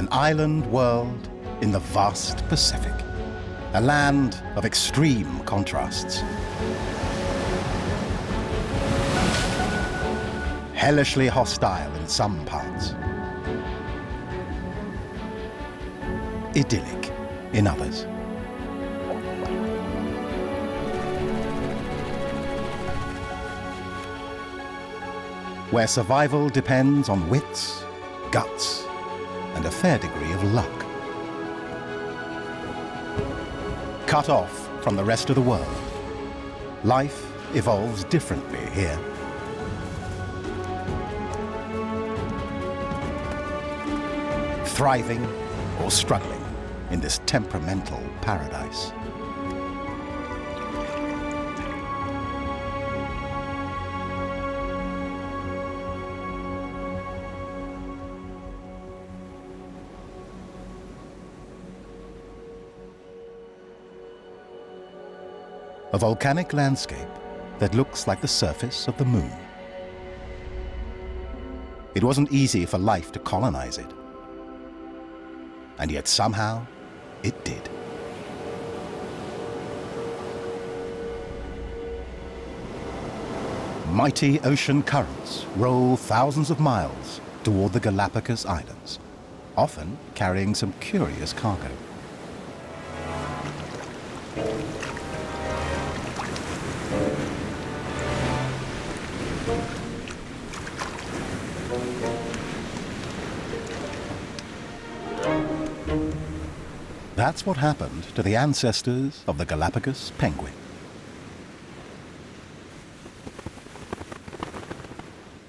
an island world in the vast Pacific, a land of extreme contrasts. Hellishly hostile in some parts, idyllic in others. Where survival depends on wits, guts, and a fair degree of luck. Cut off from the rest of the world, life evolves differently here. Thriving or struggling in this temperamental paradise. A volcanic landscape that looks like the surface of the moon. It wasn't easy for life to colonize it. And yet somehow, it did. Mighty ocean currents roll thousands of miles toward the Galapagos Islands, often carrying some curious cargo. That's what happened to the ancestors of the Galapagos penguin.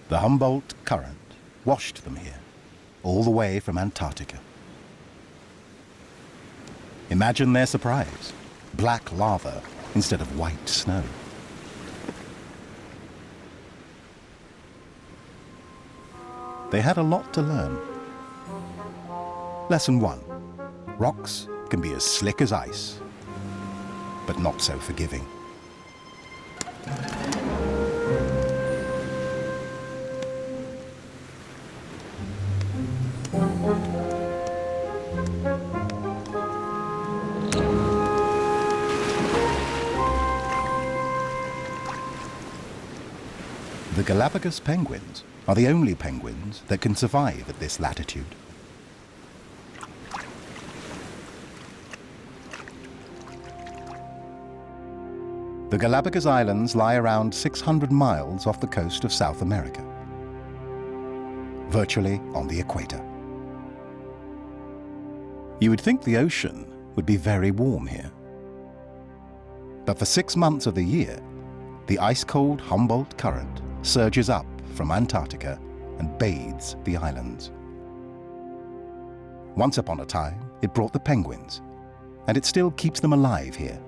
The Humboldt current washed them here, all the way from Antarctica. Imagine their surprise, black lava instead of white snow. They had a lot to learn. Lesson 1. Rocks can be as slick as ice, but not so forgiving. The Galapagos penguins are the only penguins that can survive at this latitude. The Galapagos Islands lie around 600 miles off the coast of South America, virtually on the equator. You would think the ocean would be very warm here. But for 6 months of the year, the ice-cold Humboldt current surges up from Antarctica and bathes the islands. Once upon a time, it brought the penguins, and it still keeps them alive here.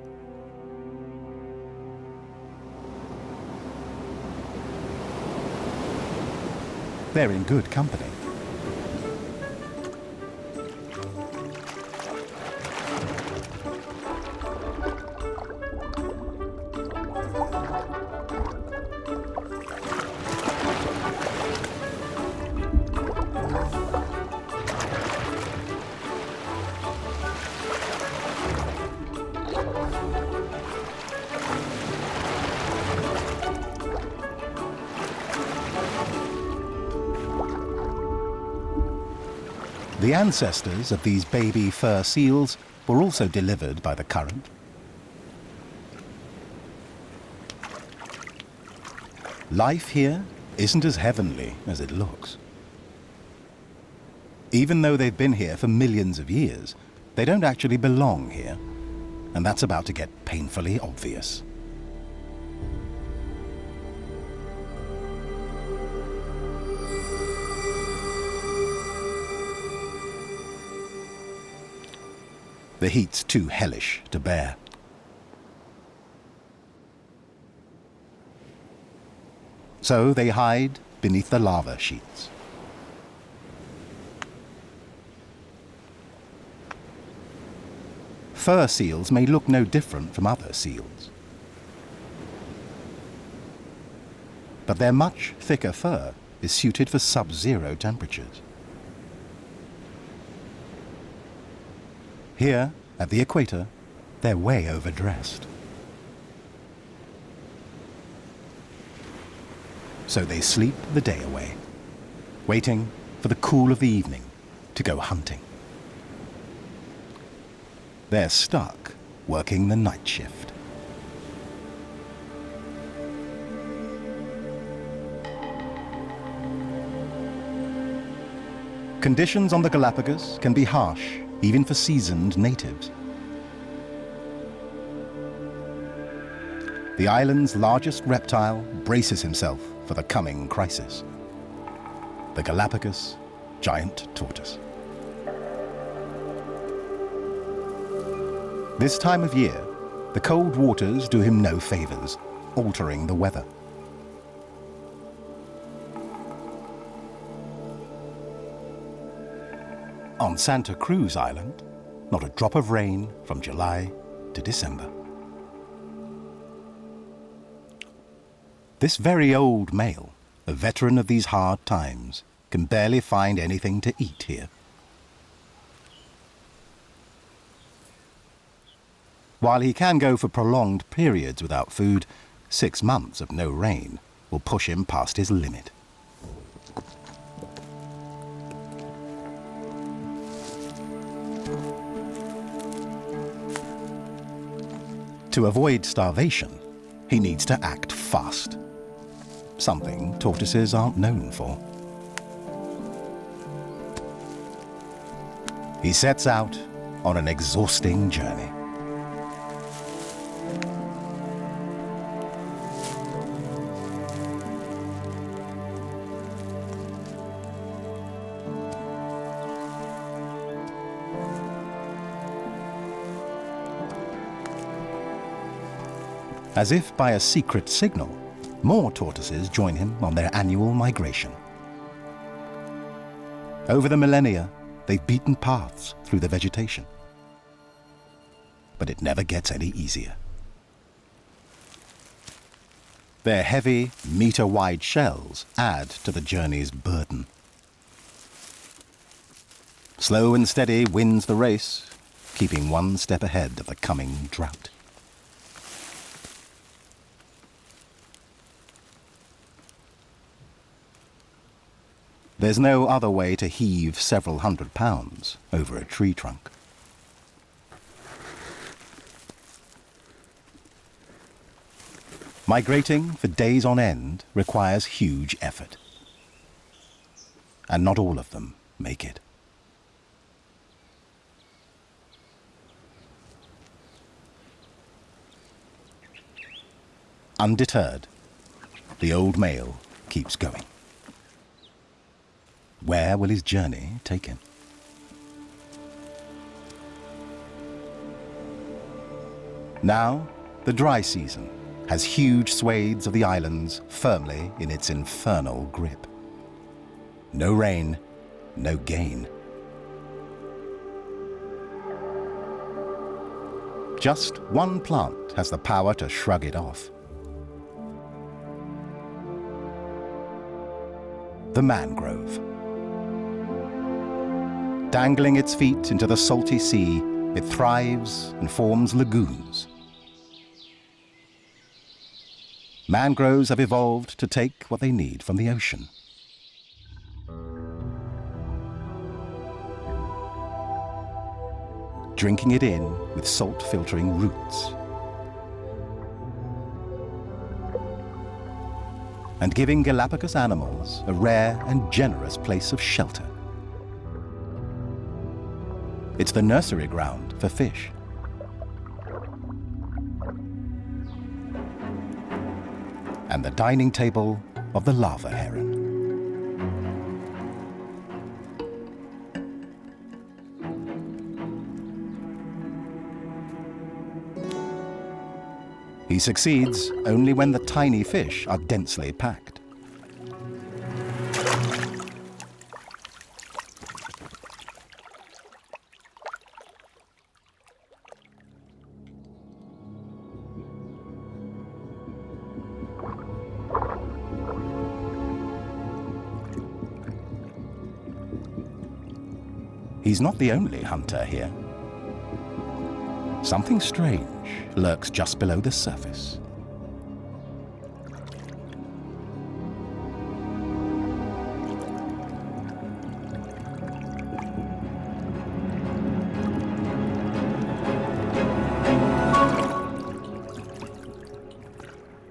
They're in good company. The ancestors of these baby fur seals were also delivered by the current. Life here isn't as heavenly as it looks. Even though they've been here for millions of years, they don't actually belong here, and that's about to get painfully obvious. The heat's too hellish to bear. So they hide beneath the lava sheets. Fur seals may look no different from other seals. But their much thicker fur is suited for sub-zero temperatures. Here, at the equator, they're way overdressed. So they sleep the day away, waiting for the cool of the evening to go hunting. They're stuck working the night shift. Conditions on the Galapagos can be harsh, even for seasoned natives. The island's largest reptile braces himself for the coming crisis: the Galapagos giant tortoise. This time of year, the cold waters do him no favors, altering the weather. On Santa Cruz Island, not a drop of rain from July to December. This very old male, a veteran of these hard times, can barely find anything to eat here. While he can go for prolonged periods without food, 6 months of no rain will push him past his limit. To avoid starvation, he needs to act fast, something tortoises aren't known for. He sets out on an exhausting journey. As if by a secret signal, more tortoises join him on their annual migration. Over the millennia, they've beaten paths through the vegetation. But it never gets any easier. Their heavy, meter-wide shells add to the journey's burden. Slow and steady wins the race, keeping one step ahead of the coming drought. There's no other way to heave several hundred pounds over a tree trunk. Migrating for days on end requires huge effort. And not all of them make it. Undeterred, the old male keeps going. Where will his journey take him? Now, the dry season has huge swathes of the islands firmly in its infernal grip. No rain, no gain. Just one plant has the power to shrug it off. The mangrove. Dangling its feet into the salty sea, it thrives and forms lagoons. Mangroves have evolved to take what they need from the ocean. Drinking it in with salt-filtering roots. And giving Galapagos animals a rare and generous place of shelter. It's the nursery ground for fish. And the dining table of the lava heron. He succeeds only when the tiny fish are densely packed. He's not the only hunter here. something strange lurks just below the surface.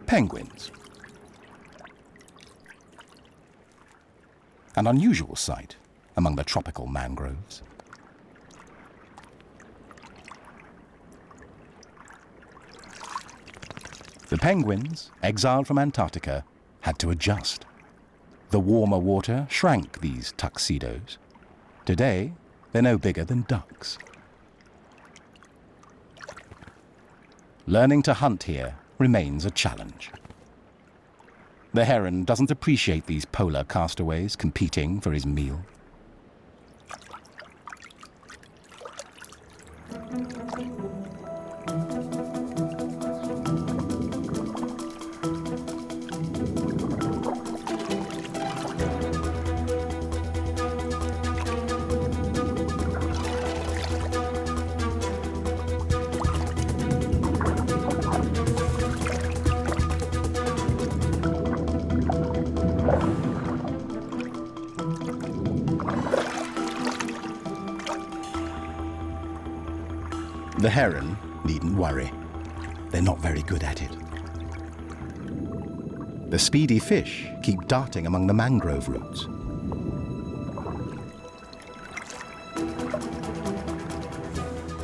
Penguins. An unusual sight among the tropical mangroves. The penguins, exiled from Antarctica, had to adjust. The warmer water shrank these tuxedos. Today, they're no bigger than ducks. Learning to hunt here remains a challenge. The heron doesn't appreciate these polar castaways competing for his meal. The heron needn't worry. They're not very good at it. The speedy fish keep darting among the mangrove roots.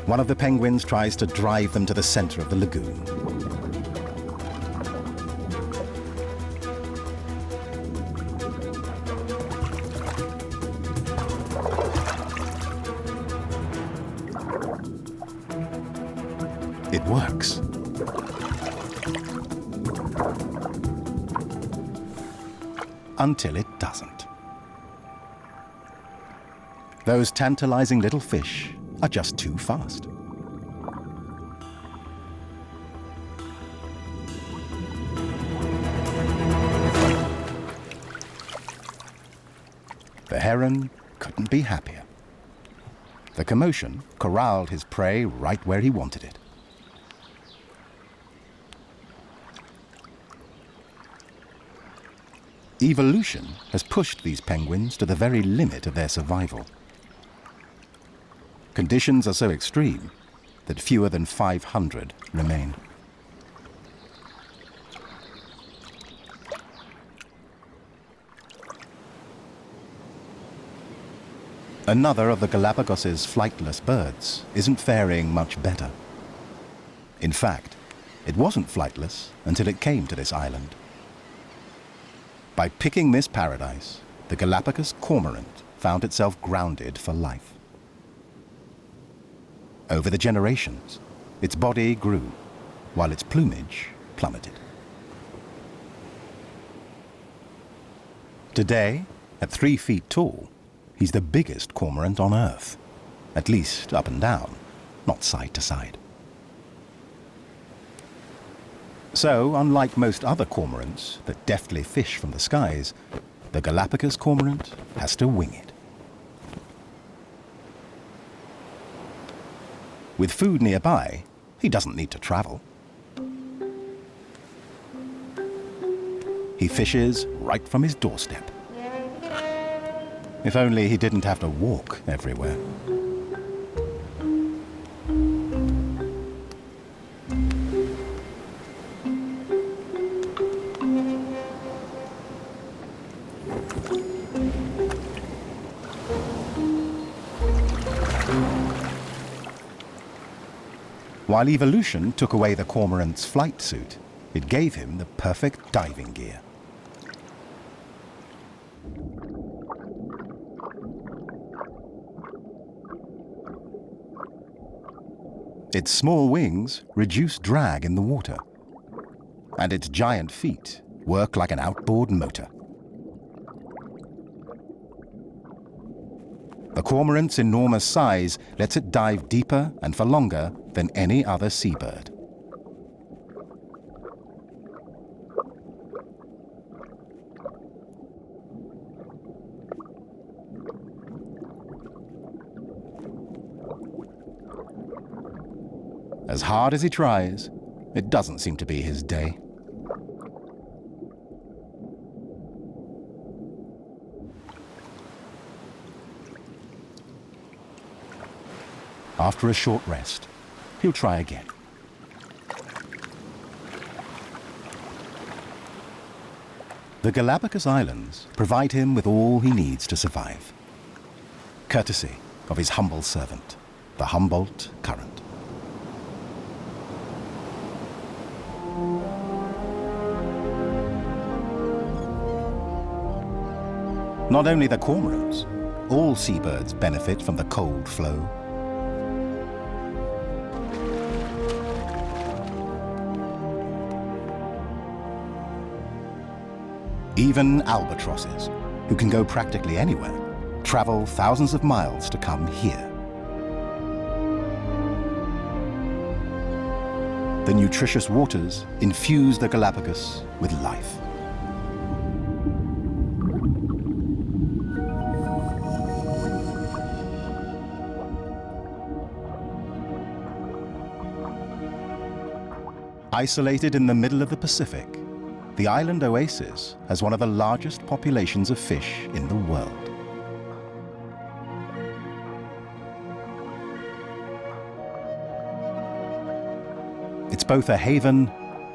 One of the penguins tries to drive them to the center of the lagoon. It works. Until it doesn't. Those tantalizing little fish are just too fast. The heron couldn't be happier. The commotion corralled his prey right where he wanted it. Evolution has pushed these penguins to the very limit of their survival. Conditions are so extreme that fewer than 500 remain. Another of the Galapagos' flightless birds isn't faring much better. In fact, it wasn't flightless until it came to this island. By picking this paradise, the Galapagos cormorant found itself grounded for life. Over the generations, its body grew, while its plumage plummeted. Today, at 3 feet tall, he's the biggest cormorant on Earth, at least up and down, not side to side. So, unlike most other cormorants that deftly fish from the skies, the Galapagos cormorant has to wing it. With food nearby, he doesn't need to travel. He fishes right from his doorstep. If only he didn't have to walk everywhere. While evolution took away the cormorant's flight suit, it gave him the perfect diving gear. Its small wings reduce drag in the water, and its giant feet work like an outboard motor. The cormorant's enormous size lets it dive deeper and for longer than any other seabird. As hard as he tries, it doesn't seem to be his day. After a short rest, he'll try again. The Galapagos Islands provide him with all he needs to survive, courtesy of his humble servant, the Humboldt Current. Not only the cormorants, all seabirds benefit from the cold flow. Even albatrosses, who can go practically anywhere, travel thousands of miles to come here. The nutritious waters infuse the Galapagos with life. Isolated in the middle of the Pacific, the island oasis has one of the largest populations of fish in the world. It's both a haven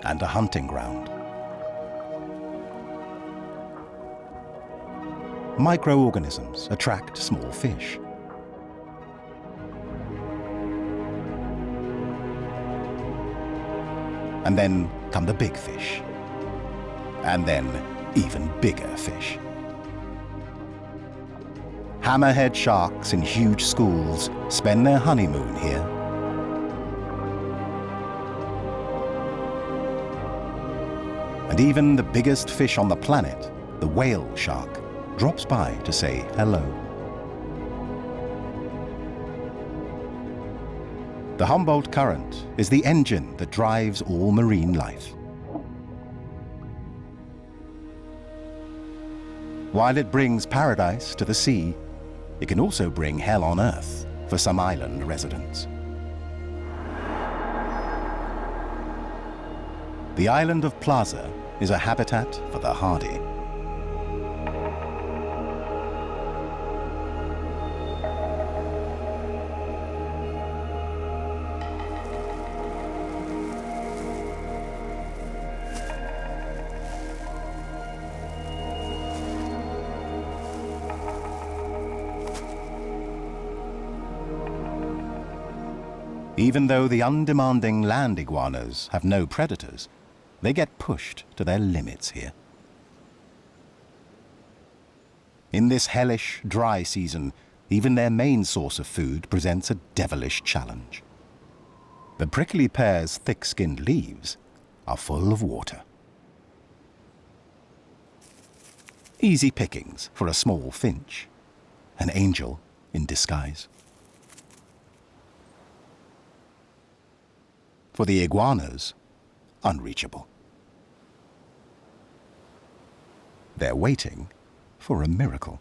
and a hunting ground. Microorganisms attract small fish. And then come the big fish. And then even bigger fish. Hammerhead sharks in huge schools spend their honeymoon here. And even the biggest fish on the planet, the whale shark, drops by to say hello. The Humboldt Current is the engine that drives all marine life. While it brings paradise to the sea, it can also bring hell on earth for some island residents. The island of Plaza is a habitat for the hardy. Even though the undemanding land iguanas have no predators, they get pushed to their limits here. In this hellish, dry season, even their main source of food presents a devilish challenge. The prickly pear's thick-skinned leaves are full of water. Easy pickings for a small finch, an angel in disguise. For the iguanas, unreachable. They're waiting for a miracle.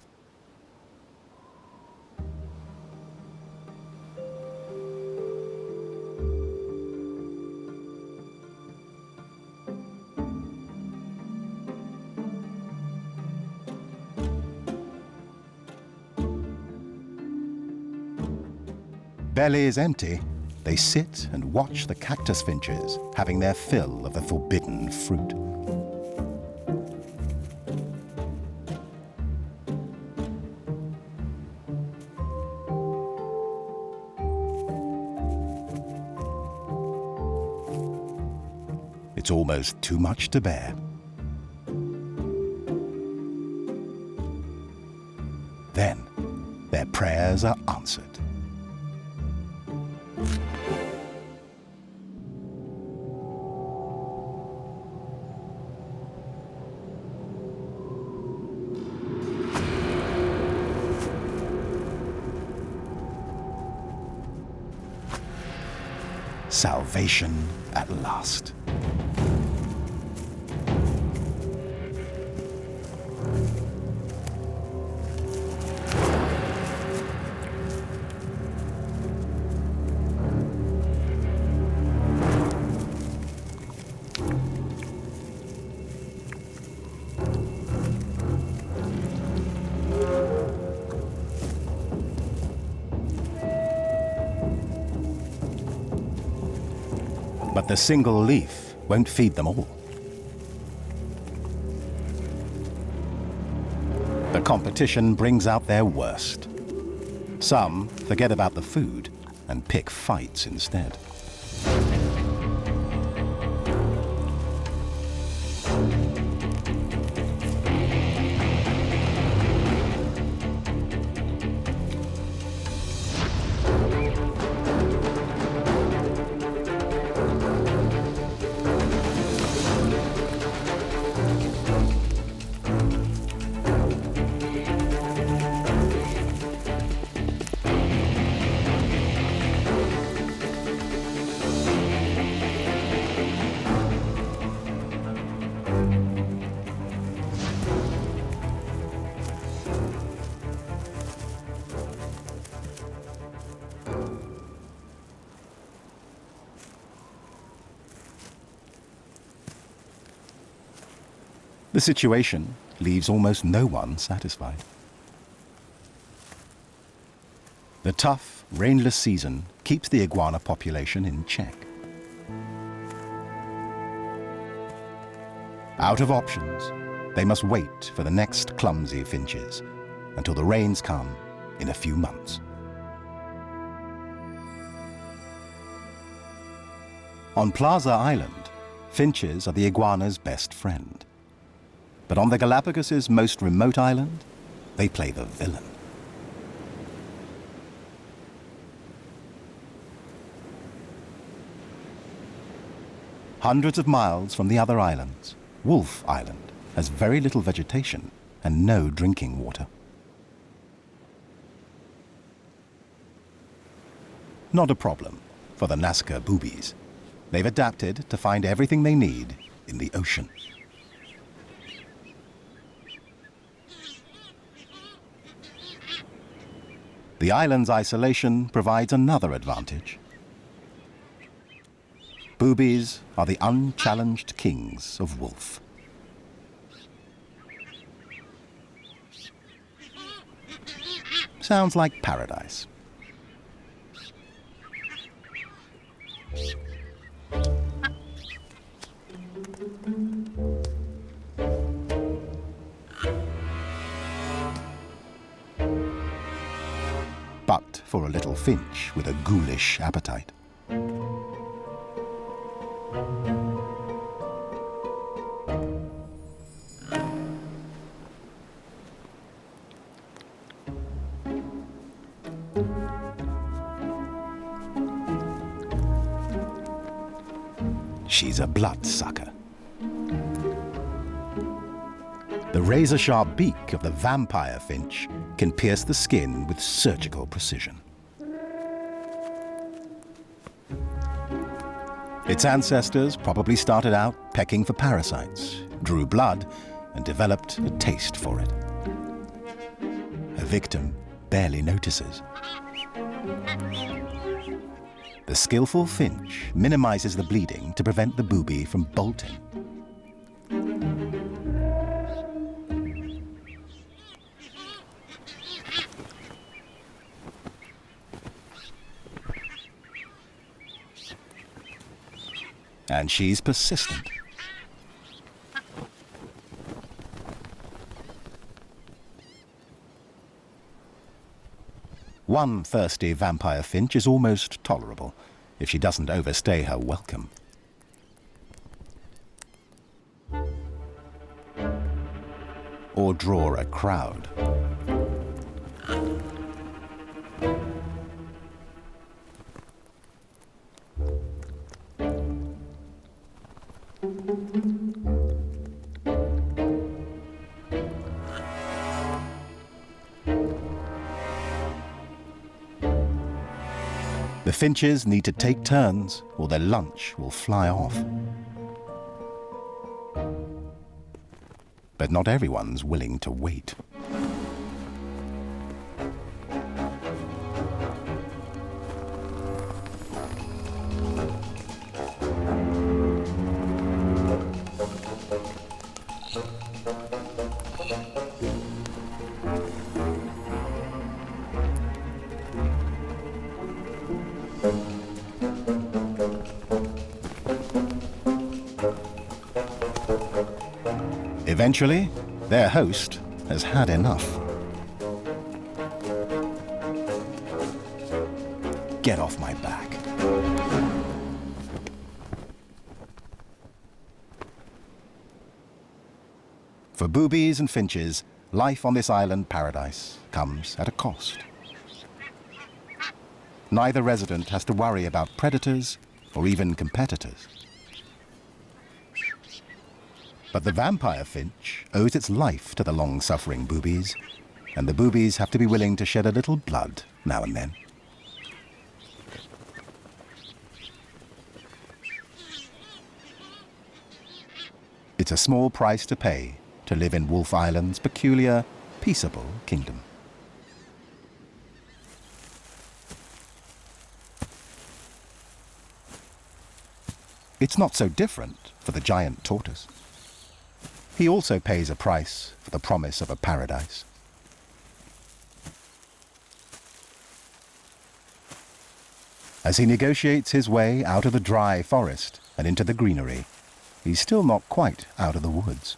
Bellies empty, they sit and watch the cactus finches having their fill of the forbidden fruit. It's almost too much to bear. Then, their prayers are answered. Salvation at last. But the single leaf won't feed them all. The competition brings out their worst. Some forget about the food and pick fights instead. The situation leaves almost no one satisfied. The tough, rainless season keeps the iguana population in check. Out of options, they must wait for the next clumsy finches until the rains come in a few months. On Plaza Island, finches are the iguana's best friend. But on the Galapagos' most remote island, they play the villain. Hundreds of miles from the other islands, Wolf Island has very little vegetation and no drinking water. Not a problem for the Nazca boobies. They've adapted to find everything they need in the ocean. The island's isolation provides another advantage. Boobies are the unchallenged kings of wolf. Sounds like paradise. But for a little finch with a ghoulish appetite. She's a bloodsucker. The razor-sharp beak of the vampire finch can pierce the skin with surgical precision. Its ancestors probably started out pecking for parasites, drew blood, and developed a taste for it. A victim barely notices. The skillful finch minimizes the bleeding to prevent the booby from bolting. And she's persistent. One thirsty vampire finch is almost tolerable if she doesn't overstay her welcome. Or draw a crowd. The finches need to take turns or their lunch will fly off. But not everyone's willing to wait. Eventually, their host has had enough. Get off my back. For boobies and finches, life on this island paradise comes at a cost. Neither resident has to worry about predators or even competitors. But the vampire finch owes its life to the long-suffering boobies, and the boobies have to be willing to shed a little blood now and then. It's a small price to pay to live in Wolf Island's peculiar, peaceable kingdom. It's not so different for the giant tortoise. He also pays a price for the promise of a paradise. As he negotiates his way out of the dry forest and into the greenery, he's still not quite out of the woods.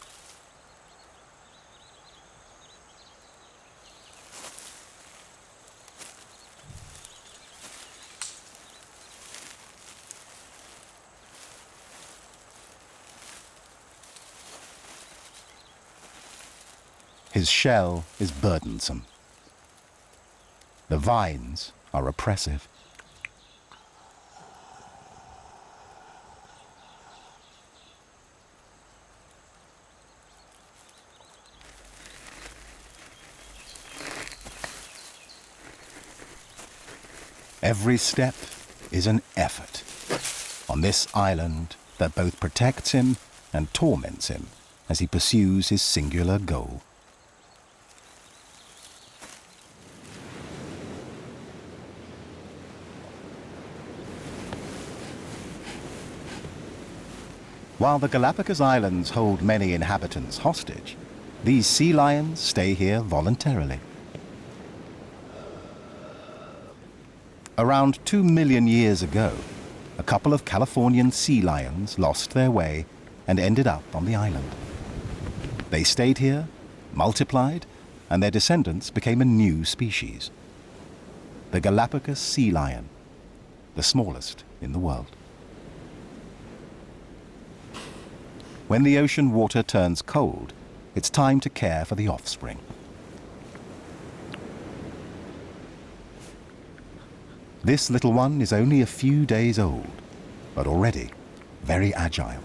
His shell is burdensome. The vines are oppressive. Every step is an effort on this island that both protects him and torments him as he pursues his singular goal. While the Galapagos Islands hold many inhabitants hostage, these sea lions stay here voluntarily. Around 2 million years ago, a couple of Californian sea lions lost their way and ended up on the island. They stayed here, multiplied, and their descendants became a new species. The Galapagos sea lion, the smallest in the world. When the ocean water turns cold, it's time to care for the offspring. This little one is only a few days old, but already very agile.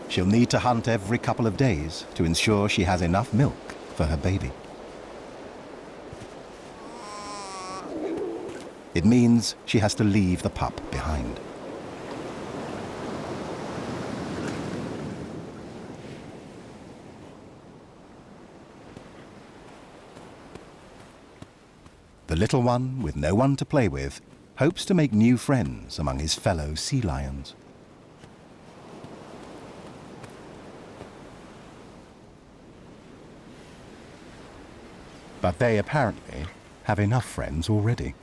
She'll need to hunt every couple of days to ensure she has enough milk for her baby. It means she has to leave the pup behind. The little one, with no one to play with, hopes to make new friends among his fellow sea lions. But they apparently have enough friends already.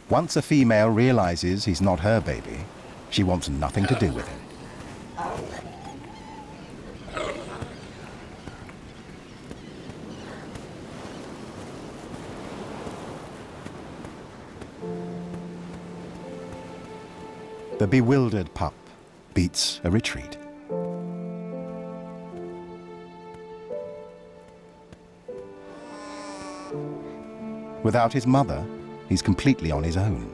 Once a female realizes he's not her baby, she wants nothing to do with him. The bewildered pup beats a retreat. Without his mother, he's completely on his own.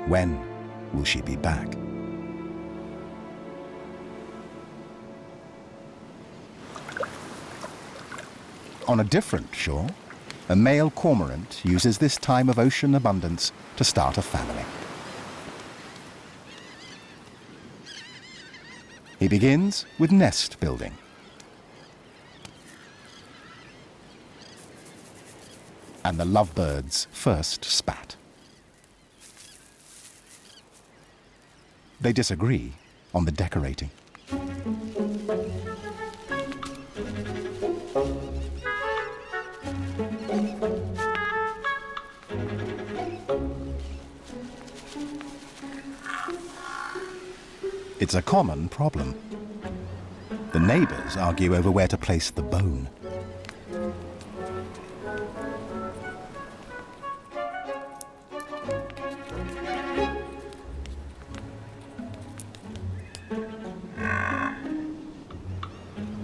When will she be back? On a different shore, a male cormorant uses this time of ocean abundance to start a family. He begins with nest building. And the lovebirds first spat. They disagree on the decorating. It's a common problem. The neighbors argue over where to place the bone.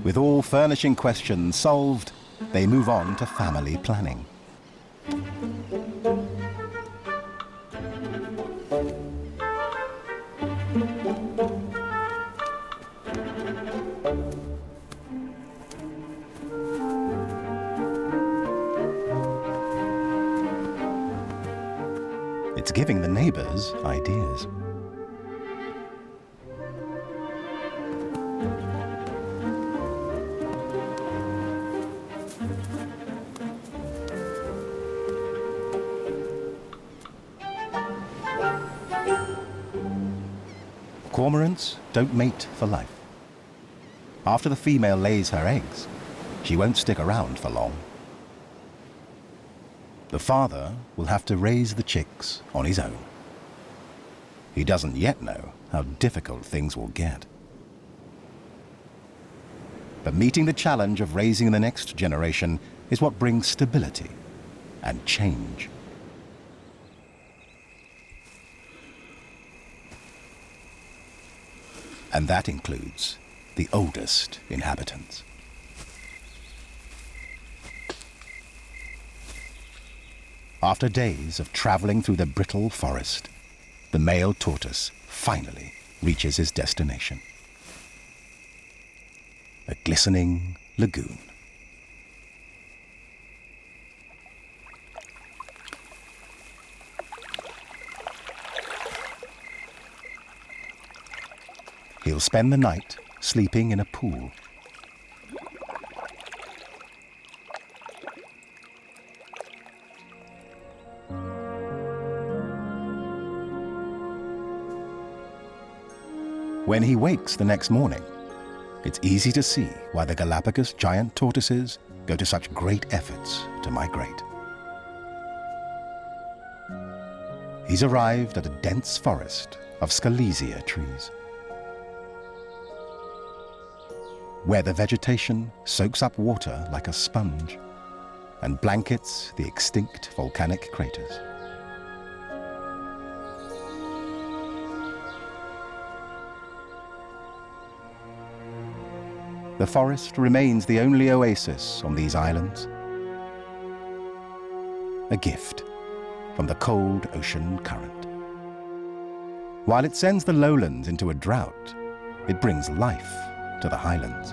With all furnishing questions solved, they move on to family planning. It's giving the neighbors ideas. Cormorants don't mate for life. After the female lays her eggs, she won't stick around for long. The father will have to raise the chicks on his own. He doesn't yet know how difficult things will get. But meeting the challenge of raising the next generation is what brings stability and change. And that includes the oldest inhabitants. After days of traveling through the brittle forest, the male tortoise finally reaches his destination. A glistening lagoon. He'll spend the night sleeping in a pool. When he wakes the next morning, it's easy to see why the Galapagos giant tortoises go to such great efforts to migrate. He's arrived at a dense forest of scalesia trees, where the vegetation soaks up water like a sponge and blankets the extinct volcanic craters. The forest remains the only oasis on these islands, a gift from the cold ocean current. While it sends the lowlands into a drought, it brings life to the highlands.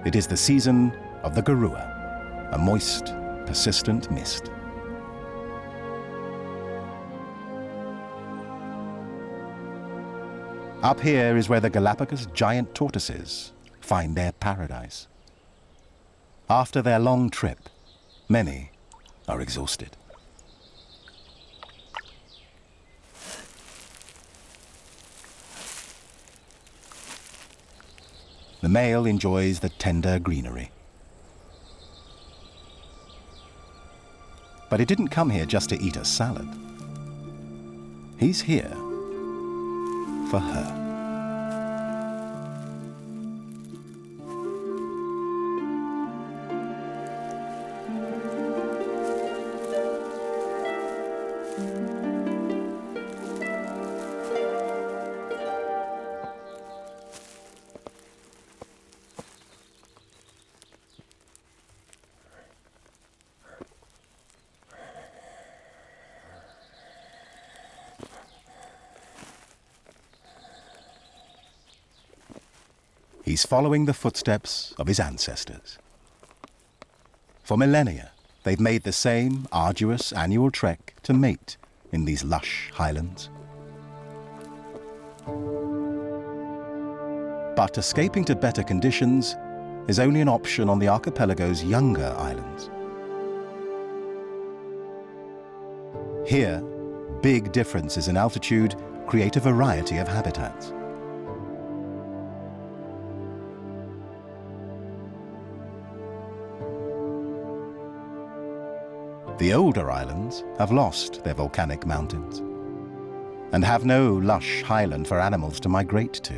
It is the season of the garua, a moist, persistent mist. Up here is where the Galapagos giant tortoises find their paradise. After their long trip, many are exhausted. The male enjoys the tender greenery. But he didn't come here just to eat a salad. He's here for her. He's following the footsteps of his ancestors. For millennia, they've made the same arduous annual trek to mate in these lush highlands. But escaping to better conditions is only an option on the archipelago's younger islands. Here, big differences in altitude create a variety of habitats. The older islands have lost their volcanic mountains and have no lush highland for animals to migrate to.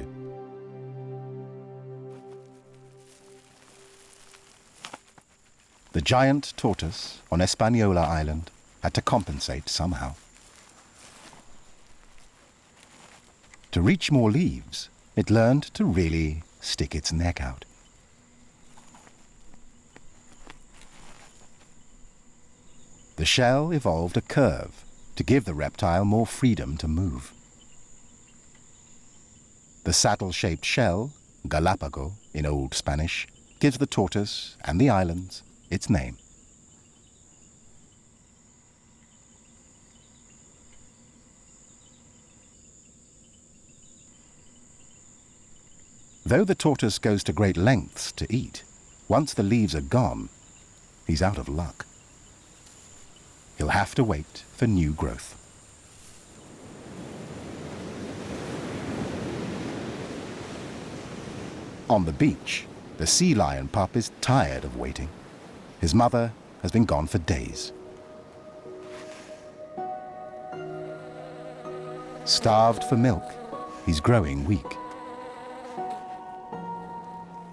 The giant tortoise on Hispaniola Island had to compensate somehow. To reach more leaves, it learned to really stick its neck out. The shell evolved a curve to give the reptile more freedom to move. The saddle-shaped shell, Galapagos in Old Spanish, gives the tortoise and the islands its name. Though the tortoise goes to great lengths to eat, once the leaves are gone, he's out of luck. He'll have to wait for new growth. On the beach, the sea lion pup is tired of waiting. His mother has been gone for days. Starved for milk, he's growing weak.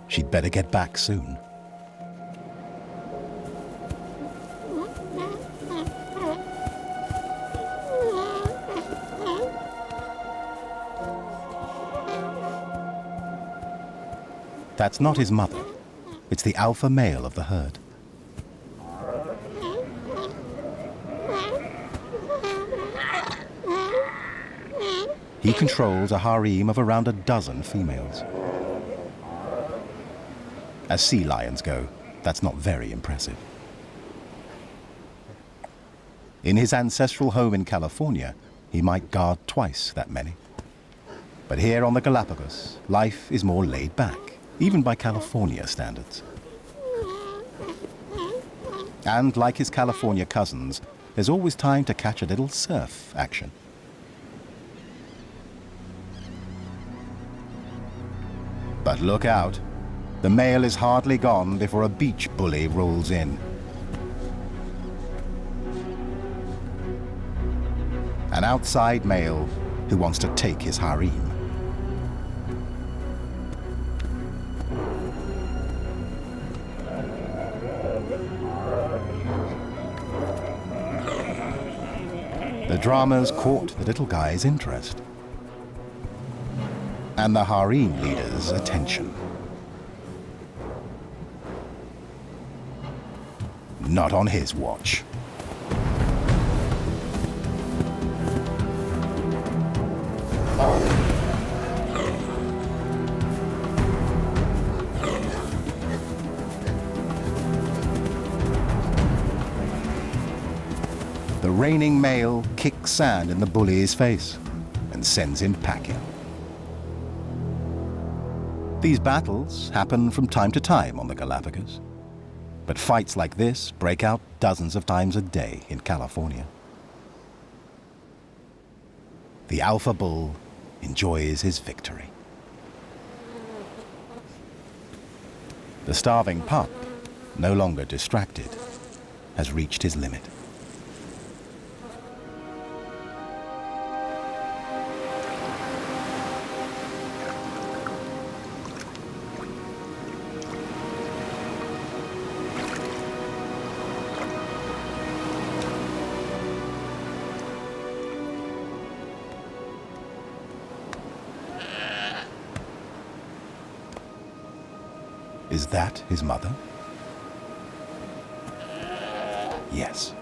She'd better get back soon. That's not his mother. It's the alpha male of the herd. He controls a harem of around a dozen females. As sea lions go, that's not very impressive. In his ancestral home in California, he might guard twice that many. But here on the Galapagos, life is more laid back, even by California standards. And like his California cousins, there's always time to catch a little surf action. But look out. The male is hardly gone before a beach bully rolls in. An outside male who wants to take his harem. The drama's caught the little guy's interest. And the harem leader's attention. Not on his watch. The reigning male kicks sand in the bully's face and sends him packing. These battles happen from time to time on the Galapagos. But fights like this break out dozens of times a day in California. The alpha bull enjoys his victory. The starving pup, no longer distracted, has reached his limit. Is that his mother? Yes.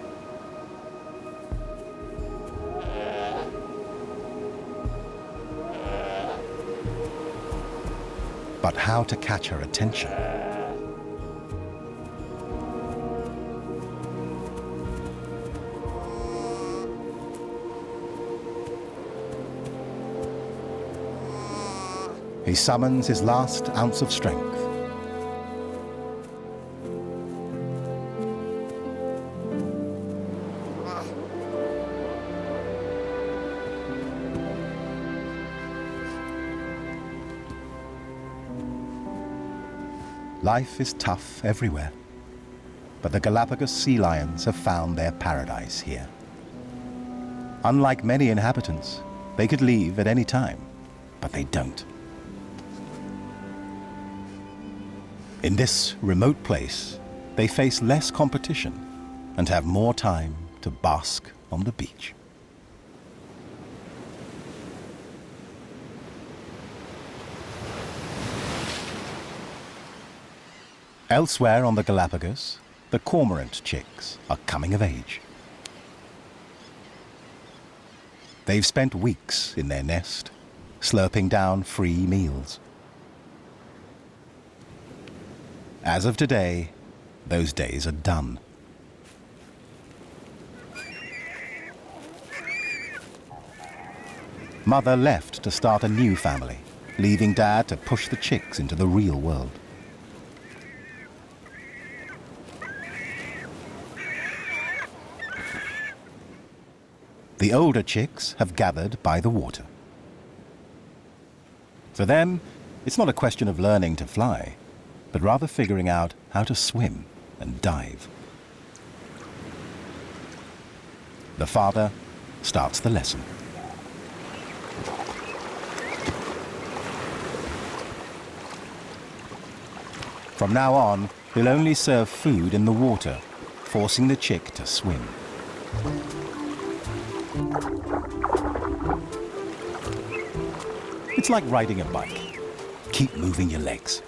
But how to catch her attention? he summons his last ounce of strength. Life is tough everywhere, but the Galapagos sea lions have found their paradise here. Unlike many inhabitants, they could leave at any time, but they don't. In this remote place, they face less competition and have more time to bask on the beach. Elsewhere on the Galapagos, the cormorant chicks are coming of age. They've spent weeks in their nest, slurping down free meals. As of today, those days are done. Mother left to start a new family, leaving Dad to push the chicks into the real world. The older chicks have gathered by the water. For them, it's not a question of learning to fly, but rather figuring out how to swim and dive. The father starts the lesson. From now on, he'll only serve food in the water, forcing the chick to swim. It's like riding a bike. Keep moving your legs.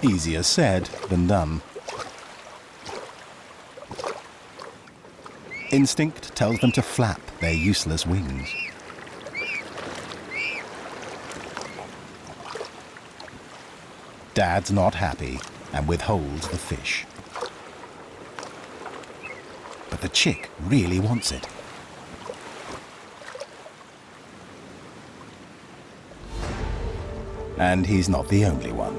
Easier said than done. Instinct tells them to flap their useless wings. Dad's not happy and withholds the fish. But the chick really wants it. And he's not the only one.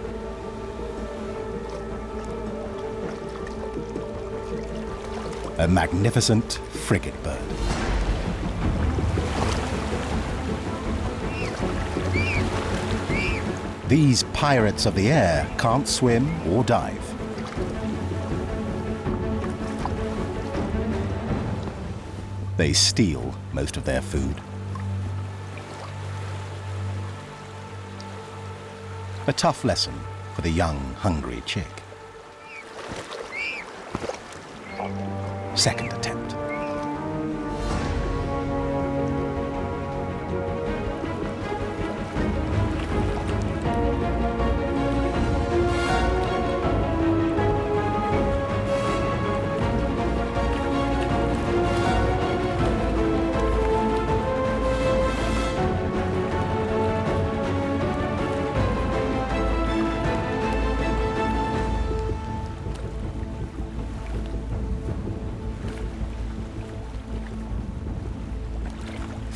A magnificent frigate bird. These pirates of the air can't swim or dive. They steal most of their food. A tough lesson for the young, hungry chick. Second attempt.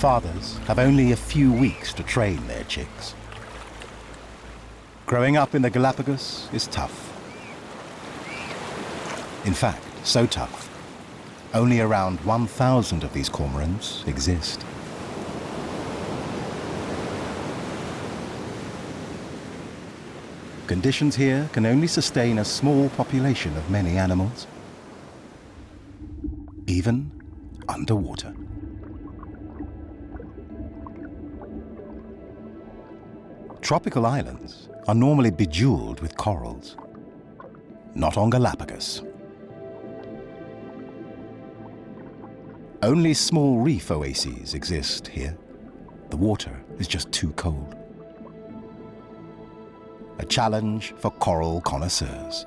Fathers have only a few weeks to train their chicks. Growing up in the Galapagos is tough. In fact, so tough, only around 1,000 of these cormorants exist. Conditions here can only sustain a small population of many animals, even underwater. Tropical islands are normally bejeweled with corals. Not on Galapagos. Only small reef oases exist here. The water is just too cold. A challenge for coral connoisseurs.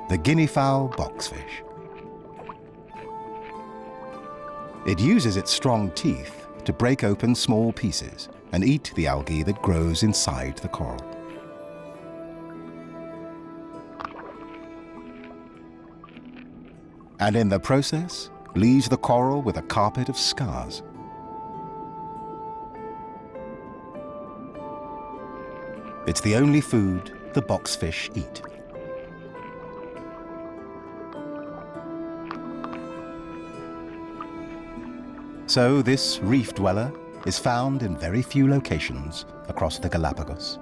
The guinea fowl boxfish. It uses its strong teeth to break open small pieces and eat the algae that grows inside the coral. and in the process leaves the coral with a carpet of scars. It's the only food the boxfish eat. So this reef dweller is found in very few locations across the Galapagos.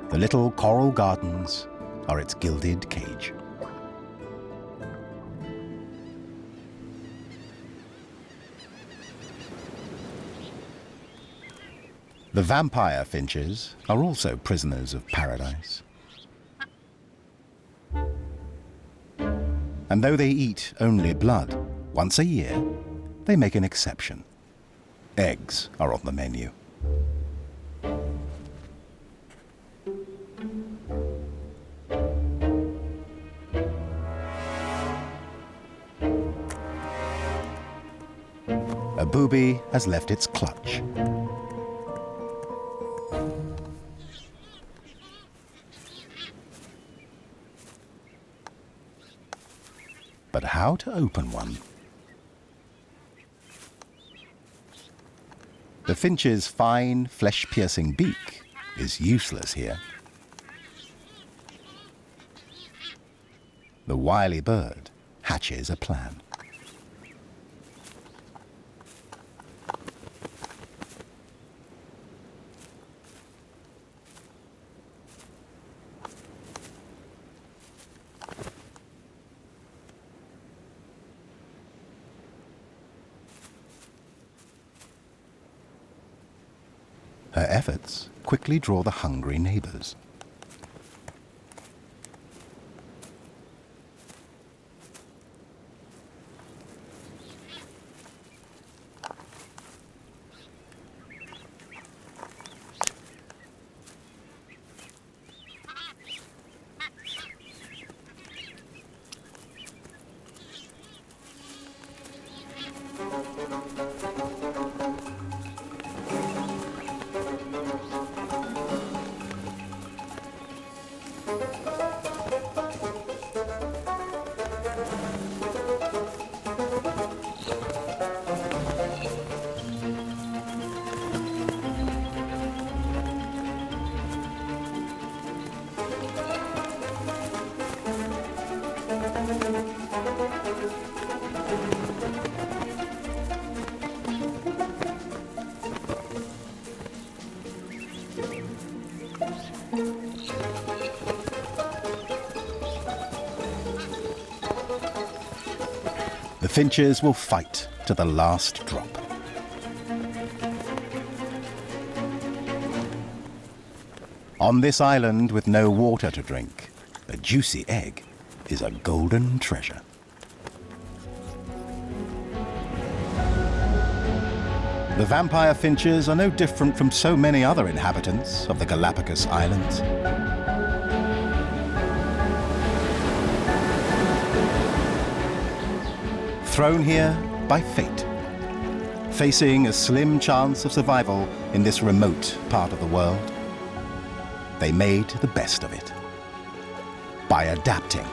The little coral gardens are its gilded cage. The vampire finches are also prisoners of paradise. And though they eat only blood, once a year, they make an exception. Eggs are on the menu. A booby has left its clutch. But how to open one? The finch's fine, flesh-piercing beak is useless here. The wily bird hatches a plan. Her efforts quickly draw the hungry neighbors. The finches will fight to the last drop. On this island with no water to drink, a juicy egg is a golden treasure. The vampire finches are no different from so many other inhabitants of the Galapagos Islands. Thrown here by fate, facing a slim chance of survival in this remote part of the world, they made the best of it by adapting.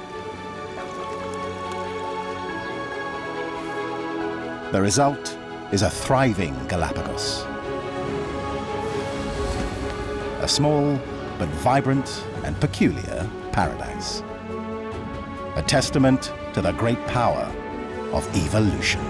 The result is a thriving Galapagos. A small but vibrant and peculiar paradise. A testament to the great power of evolution.